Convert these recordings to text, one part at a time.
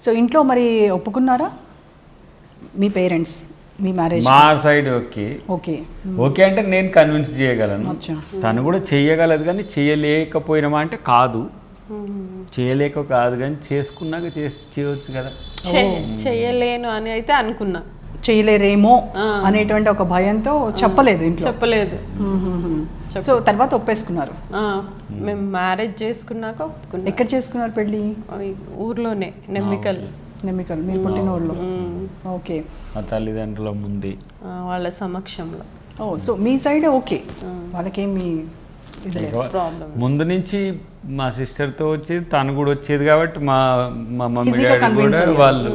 So ఇంట్లో మరి ఒప్పుకున్నారా మీ పేరెంట్స్ మీ మ్యారేజ్? మా సైడ్ ఓకే ఓకే ఓకే అంటే నేను కన్విన్స్ చేయగలను, అచ్చా. తను కూడా చేయగలదు. కానీ చేయలేకపోయినామా అంటే కాదు, చేయలేక కాదు, కానీ చేసుకున్నాక చేయవచ్చు కదా. చెయ్యలేను అని అయితే అనుకున్నా, చేయలేరేమో అనేటువంటి ఒక భయంతో చెప్పలేదు ఇంట్లో. చెప్పలేదు. సో తర్వాత ఒప్పేసుకున్నారు. మేము మ్యారేజ్ చేసుకున్నాక ఒప్పుకున్నాం. ఎక్కడ చేసుకున్నారు పెళ్ళి? ఊర్లోనే, నెమ్మికల్. నెమ్మికల్, మీరు పుట్టిన ఊళ్ళో. ఓకే. మా తల్లిదండ్రుల ముందే, వాళ్ళ సమక్షంలో. ఓ, సో మీ సైడ్ ఓకే, వాళ్ళకేమి ఇది లేదు. ముందు నుంచి మా సిస్టర్తో వచ్చేది, తను కూడా వచ్చేది కాబట్టి మా మమ్మీ డాడీ కూడా వాళ్ళు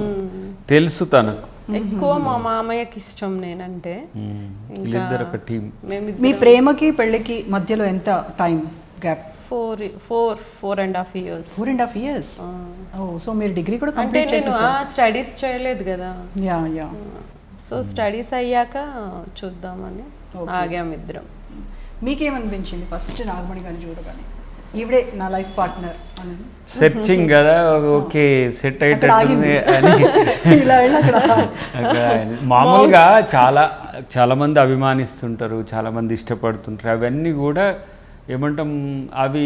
తెలుసు తనకు. ఎక్కువ మా మామయ్యకి ఇష్టం నేనంటే. వీళ్ళిద్దరు ఒక టీం. మీ ప్రేమకి పెళ్ళికి మధ్యలో ఎంత టైం గ్యాప్? 4.5 years. 4.5 years. ఓ, సో మీరు డిగ్రీ కూడా అంటే కంప్లీట్ నేను చేసేసారు. స్టడీస్ చేయలేదు కదా. Yeah yeah. సో స్టడీస్ అయ్యాక చూద్దామని ఆగాం ఇద్దరం. మీకేమనిపించింది ఫస్ట్ నాగమణి గారిని చూడగానే ఈవిడే నా లైఫ్ పార్ట్నర్ అని? సెర్చింగ్ కదా, ఓకే సెట్ అయ్యేటట్టుంది అని. మామూలుగా చాలా మంది అభిమానిస్తుంటారు, చాలా మంది ఇష్టపడుతుంటారు. అవన్నీ కూడా ఏమంటాం, అవి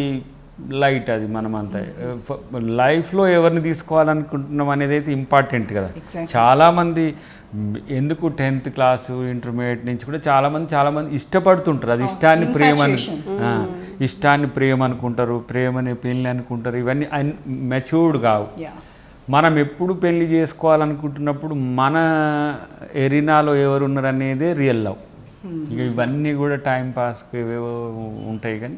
లైట్. అది మనమంతా లైఫ్లో ఎవరిని తీసుకోవాలనుకుంటున్నాం అనేది అయితే ఇంపార్టెంట్ కదా. చాలామంది ఎందుకు 10th క్లాసు ఇంటర్మీడియట్ నుంచి కూడా చాలామంది ఇష్టపడుతుంటారు. అది ఇష్టాన్ని ప్రేమ అనుకుంటారు, ప్రేమని పెళ్ళి అనుకుంటారు. ఇవన్నీ మెచ్యూర్డ్ కావు. మనం ఎప్పుడు పెళ్లి చేసుకోవాలనుకుంటున్నప్పుడు మన ఎరినాలో ఎవరు ఉన్నారు అనేదే రియల్ లవ్. ఇక ఇవన్నీ కూడా టైం పాస్కి ఏవేవో ఉంటాయి. కానీ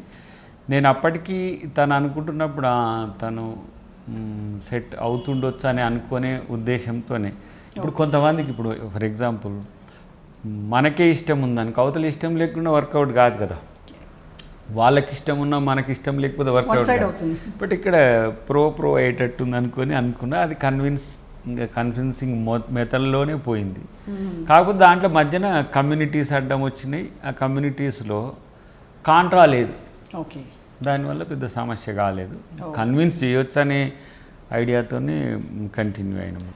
నేను అప్పటికీ తను అనుకుంటున్నప్పుడు తను సెట్ అవుతుండొచ్చు అని అనుకునే ఉద్దేశంతోనే. ఇప్పుడు కొంతమందికి, ఇప్పుడు ఫర్ ఎగ్జాంపుల్ మనకే ఇష్టం ఉందనుకో, అవతల ఇష్టం లేకుండా వర్కౌట్ కాదు కదా. వాళ్ళకి ఇష్టం ఉన్నా మనకి ఇష్టం లేకపోతే వర్కౌట్ అవుతుంది. బట్ ఇక్కడ ప్రో అయ్యేటట్టుంది అనుకున్నా. అది కన్విన్సింగ్ మెథడ్లోనే పోయింది. కాకపోతే దాంట్లో మధ్యన కమ్యూనిటీస్ అడ్డం వచ్చినాయి. ఆ కమ్యూనిటీస్లో కాంట్రా లేదు. ఓకే, దానివల్ల పెద్ద సమస్య కాలేదు. కన్విన్స్ చేయొచ్చు అనే ఐడియాతోనే కంటిన్యూ అయినాము.